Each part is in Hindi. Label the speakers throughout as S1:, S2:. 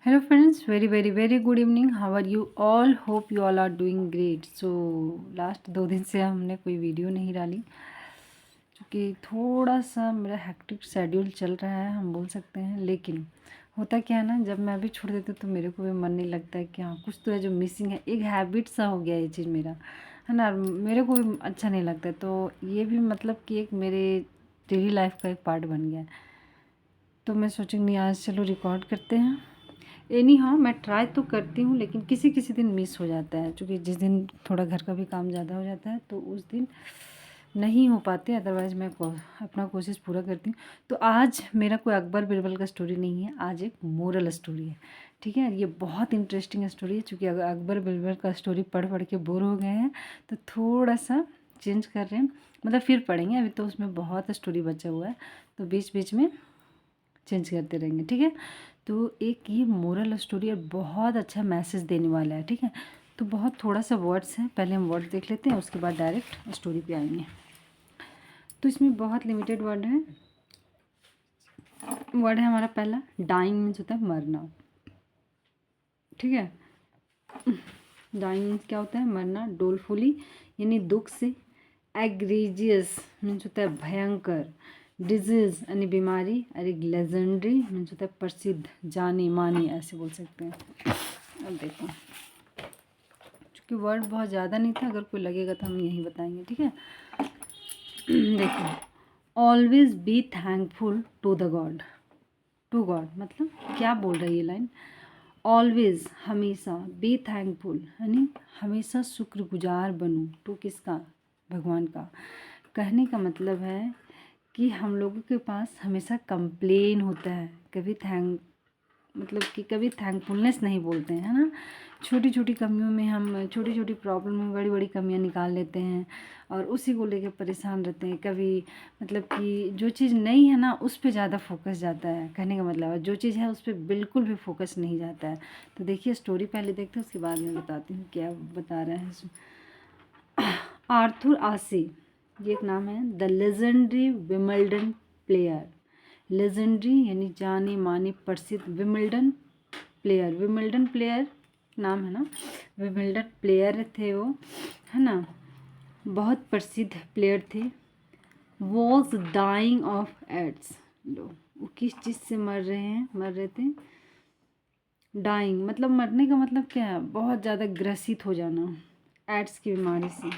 S1: Hello friends, very good evening. How are you all? Hope you all are doing great. So last 2 दिन से हमने कोई वीडियो नहीं डाली क्योंकि थोड़ा सा मेरा हेक्टिक शेड्यूल चल रहा है, हम बोल सकते हैं। लेकिन होता क्या है ना, जब मैं भी छोड़ देती हूँ तो मेरे को भी मन नहीं लगता है कि हाँ कुछ तो है जो मिसिंग है। एक हैबिट सा हो गया ये चीज़ मेरा, है ना। मेरे को भी अच्छा नहीं लगता है, तो ये भी मतलब कि एक मेरे डेली लाइफ का एक पार्ट बन गया है। तो मैं सोचूंगी आज चलो रिकॉर्ड करते हैं। एनी हाँ, मैं ट्राई तो करती हूँ, लेकिन किसी किसी दिन मिस हो जाता है, क्योंकि जिस दिन थोड़ा घर का भी काम ज़्यादा हो जाता है तो उस दिन नहीं हो पाते। अदरवाइज़ मैं अपना कोशिश पूरा करती हूँ। तो आज मेरा कोई अकबर बिरबल का स्टोरी नहीं है, आज एक मोरल स्टोरी है। ठीक है, ये बहुत इंटरेस्टिंग स्टोरी है। चूँकि अगर अकबर बिरबल का स्टोरी पढ़ पढ़ के बोर हो गए हैं तो थोड़ा सा चेंज कर रहे हैं, मतलब फिर पढ़ेंगे। अभी तो उसमें बहुत स्टोरी बचा हुआ है, तो बीच बीच में चेंज करते रहेंगे। ठीक है, तो एक ये मोरल स्टोरी है, बहुत अच्छा मैसेज देने वाला है। ठीक है, तो बहुत थोड़ा सा वर्ड्स है, पहले हम वर्ड देख लेते हैं, उसके बाद डायरेक्ट स्टोरी पे आएंगे। तो इसमें बहुत लिमिटेड वर्ड है। वर्ड है हमारा पहला, डाइंग मीन्स होता है मरना। ठीक है, डाइंग मीन्स क्या होता है, मरना। डोलफुली यानी दुख से। एग्रीजियस मीन्स होता है भयंकर। डिजीज़ यानी बीमारी। और एक लेजेंडरी मीन्स होता है प्रसिद्ध, जाने माने, ऐसे बोल सकते हैं। अब देखो, चूँकि वर्ड बहुत ज़्यादा नहीं था, अगर कोई लगेगा तो हम यही बताएंगे। ठीक है, देखो, always be thankful to the god. To god मतलब क्या बोल रही है ये लाइन, ऑलवेज हमेशा, बी थैंकफुल यानी हमेशा शुक्रगुजार बनो। टू किसका, भगवान का। कहने का मतलब है कि हम लोगों के पास हमेशा कंप्लेन होता है, कभी मतलब कि कभी थैंकफुलनेस नहीं बोलते हैं, है ना। छोटी छोटी कमियों में हम, छोटी छोटी प्रॉब्लम में बड़ी बड़ी कमियां निकाल लेते हैं और उसी को लेकर परेशान रहते हैं। कभी मतलब कि जो चीज़ नहीं है ना उस पर ज़्यादा फोकस जाता है, कहने का मतलब है। जो चीज़ है उस पर बिल्कुल भी फोकस नहीं जाता है। तो देखिए, स्टोरी पहले देखते हैं, उसके बाद में बताती हूँ क्या बता रहा है। आर्थर आसे, ये एक नाम है। The legendary Wimbledon player. Legendary यानी जाने माने प्रसिद्ध। विमल्डन प्लेयर, विमल्डन प्लेयर नाम है ना। विमल्डन प्लेयर थे वो, है ना, बहुत प्रसिद्ध प्लेयर थे। Was dying of AIDS. लो, वो किस चीज़ से मर रहे हैं, मर रहे थे। डाइंग मतलब मरने का मतलब क्या है, बहुत ज़्यादा ग्रसित हो जाना एड्स की बीमारी से।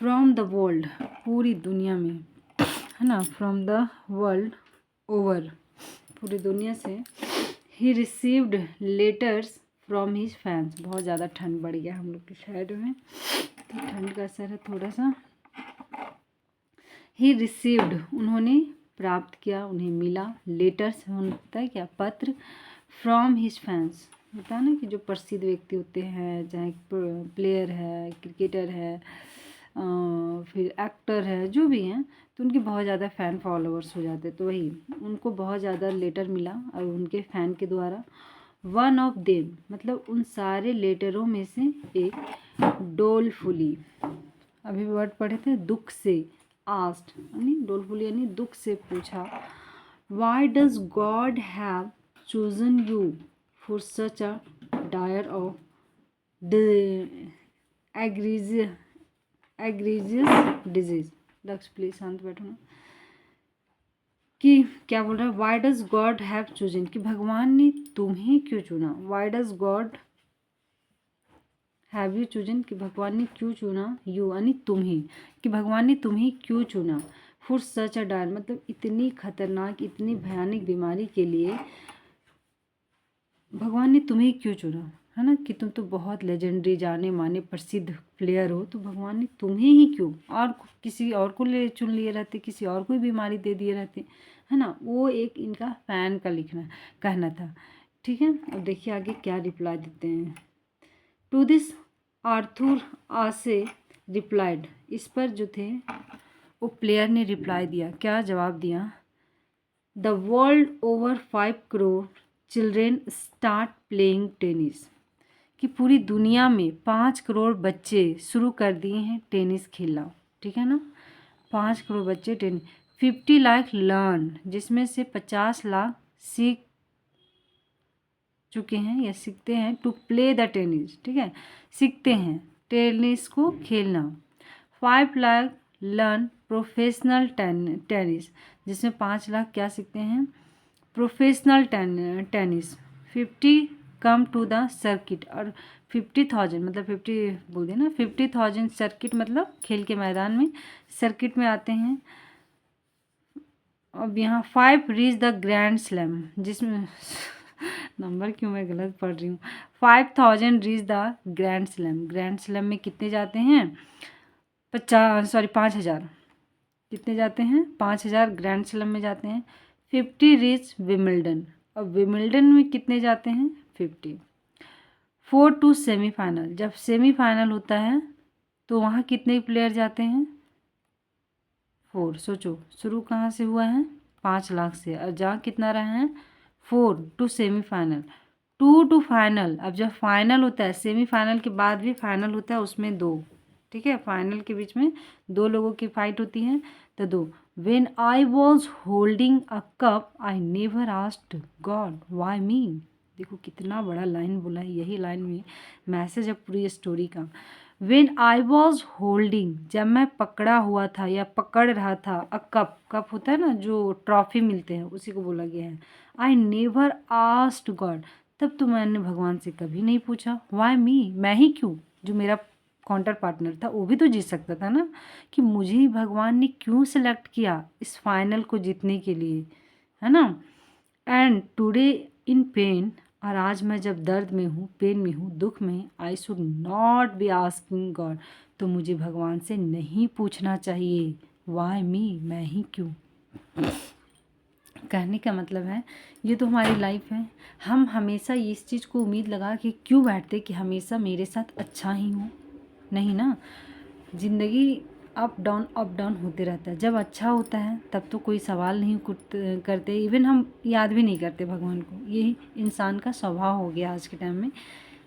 S1: फ्रॉम द वर्ल्ड, पूरी दुनिया में, है ना, फ्रॉम द वर्ल्ड ओवर, पूरी दुनिया से। He received letters from his fans. बहुत ज़्यादा ठंड बढ़ गया हम लोग के शहर में, तो ठंड का असर है थोड़ा सा। ही रिसीव्ड उन्होंने प्राप्त किया, उन्हें मिला। लेटर्स होता है क्या, पत्र। फ्रॉम हिज फैंस होता है ना कि जो प्रसिद्ध व्यक्ति होते हैं, चाहे प्लेयर है, क्रिकेटर है, फिर एक्टर है, जो भी हैं, तो उनके बहुत ज़्यादा फ़ैन फॉलोअर्स हो जाते हैं। तो वही उनको बहुत ज़्यादा लेटर मिला और उनके फ़ैन के द्वारा। वन ऑफ देम मतलब उन सारे लेटरों में से एक। डोलफुली, अभी वर्ड पढ़े थे, दुख से। आस्ट यानी डोलफुली यानी दुख से पूछा। Why does God have chosen you for such a dire of egregious disease. डक्स प्लीज शांत बैठो ना। कि क्या बोल रहा है, why does God have chosen, कि भगवान ने तुम्हें क्यों चुना। Why does God have you chosen, कि भगवान ने क्यों चुना। यू यानी तुम्हें, कि भगवान ने तुम्हें क्यों चुना। फॉर सच अ डायर मतलब इतनी खतरनाक, इतनी भयानक बीमारी के लिए भगवान ने तुम्हें क्यों चुना, है ना। कि तुम तो बहुत लेजेंडरी, जाने माने प्रसिद्ध प्लेयर हो, तो भगवान ने तुम्हें ही क्यों, और किसी और को ले चुन लिए रहते, किसी और को ही बीमारी दे दिए रहते, है ना। वो एक इनका फैन का लिखना कहना था। ठीक है, अब देखिए आगे क्या रिप्लाई देते हैं। टू दिस आर्थर आसे रिप्लाइड, इस पर जो थे वो प्लेयर ने रिप्लाई दिया, क्या जवाब दिया। The world over 5 crore children start playing tennis, कि पूरी दुनिया में 5 करोड़ बच्चे शुरू कर दिए हैं टेनिस खेलना। ठीक है ना, 5 करोड़ बच्चे टेनिस। 50 लाख लर्न, जिसमें से 50 लाख सीख चुके हैं या सीखते हैं टू प्ले द टेनिस, ठीक है, सीखते हैं टेनिस को खेलना। 5 लाख लर्न प्रोफेशनल टेनिस, जिसमें 5 लाख क्या सीखते हैं, professional tennis. 50 come to the circuit, और 50,000 मतलब 50 बोल देना, 50,000 सर्किट मतलब खेल के मैदान में सर्किट में आते हैं। अब यहाँ 5 रीच द ग्रैंड स्लैम, जिसमें नंबर क्यों मैं गलत पढ़ रही हूँ, 5,000 reach the grand slam. Grand slam में कितने जाते हैं, 5,000 कितने जाते हैं, 5,000 ग्रैंड स्लैम में जाते हैं। 50 रीच विमिल्डन, और विमिल्डन में कितने जाते हैं, 50। 4 टू सेमीफाइनल, जब सेमीफाइनल होता है तो वहाँ कितने प्लेयर जाते हैं, 4। सोचो शुरू कहाँ से हुआ है, 5 लाख से, और जहाँ कितना रहा है, 4 टू सेमीफाइनल, 2 टू फाइनल। अब जब फाइनल होता है, सेमीफाइनल के बाद भी फाइनल होता है, उसमें 2, ठीक है, फाइनल के बीच में 2 लोगों की फाइट होती है तो 2। When I was holding a cup, I never asked God why me। देखो कितना बड़ा लाइन बोला है, यही लाइन में मैसेज है पूरी स्टोरी का। When I was holding, जब मैं पकड़ा हुआ था या पकड़ रहा था, a cup, कप होता है ना जो ट्रॉफी मिलते हैं, उसी को बोला गया है। I never asked God, तब तो मैंने भगवान से कभी नहीं पूछा why me, मैं ही क्यों, जो मेरा काउंटर पार्टनर था वो भी तो जीत सकता था ना, कि मुझे भगवान ने क्यों सेलेक्ट किया इस फाइनल को जीतने के लिए, है ना। एंड टुडे इन पेन, और आज मैं जब दर्द में हूँ, पेन में हूँ, दुख में, I should not be asking God, तो मुझे भगवान से नहीं पूछना चाहिए वाई मी, मैं ही क्यों। कहने का मतलब है ये तो हमारी लाइफ है, हम हमेशा इस चीज़ को उम्मीद लगा के क्यों बैठते कि हमेशा मेरे साथ अच्छा ही हो, नहीं ना। ज़िंदगी अप डाउन होते रहता है, जब अच्छा होता है तब तो कोई सवाल नहीं करते, इवन हम याद भी नहीं करते भगवान को, यही इंसान का स्वभाव हो गया आज के टाइम में।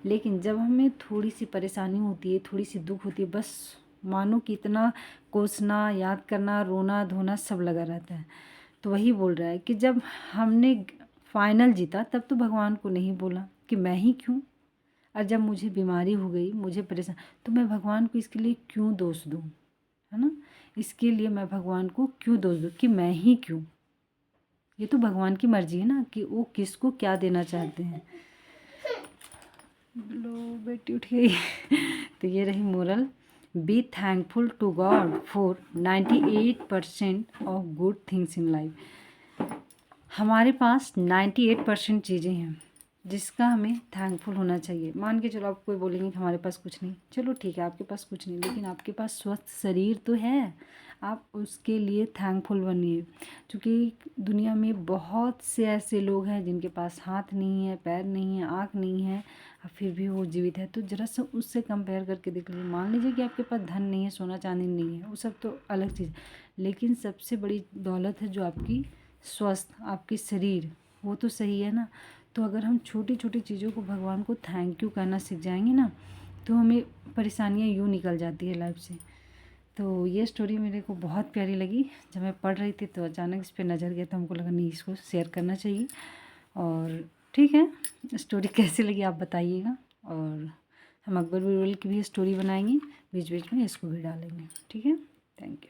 S1: लेकिन जब हमें थोड़ी सी परेशानी होती है, थोड़ी सी दुख होती है, बस मानो कि इतना कोसना, याद करना, रोना धोना सब लगा रहता है। तो वही बोल रहा है कि जब हमने फाइनल जीता तब तो भगवान को नहीं बोला कि मैं ही क्यों, और जब मुझे बीमारी हो गई, मुझे परेशान, तो मैं भगवान को इसके लिए क्यों दोष दूँ, है ना। इसके लिए मैं भगवान को क्यों दोष दूँ कि मैं ही क्यों। ये तो भगवान की मर्जी है ना कि वो किसको क्या देना चाहते हैं। लो बेटी उठ गई। तो ये रही moral, be thankful to God for 98% of good things in life. हमारे पास 98% चीज़ें हैं जिसका हमें थैंकफुल होना चाहिए। मान के चलो आप कोई बोलेंगे कि हमारे पास कुछ नहीं, चलो ठीक है आपके पास कुछ नहीं, लेकिन आपके पास स्वस्थ शरीर तो है, आप उसके लिए थैंकफुल बनिए। क्योंकि दुनिया में बहुत से ऐसे लोग हैं जिनके पास हाथ नहीं है, पैर नहीं है, आँख नहीं है, और फिर भी वो जीवित है। तो ज़रा सा उससे कंपेयर करके देख लीजिए। मान लीजिए कि आपके पास धन नहीं है, सोना चांदी नहीं है, वो सब तो अलग चीज़, लेकिन सबसे बड़ी दौलत है जो आपकी स्वस्थ, आपकी शरीर, वो तो सही है ना। तो अगर हम छोटी छोटी चीज़ों को भगवान को थैंक यू कहना सीख जाएंगे ना, तो हमें परेशानियाँ यूँ निकल जाती है लाइफ से। तो ये स्टोरी मेरे को बहुत प्यारी लगी, जब मैं पढ़ रही थी तो अचानक इस पर नज़र गया, तो हमको लगा नहीं इसको शेयर करना चाहिए। और ठीक है, स्टोरी कैसी लगी आप बताइएगा, और हम अकबर बीरबल की भी स्टोरी बनाएंगे, बीच बीच में इसको भी डालेंगे, ठीक है। Thank you.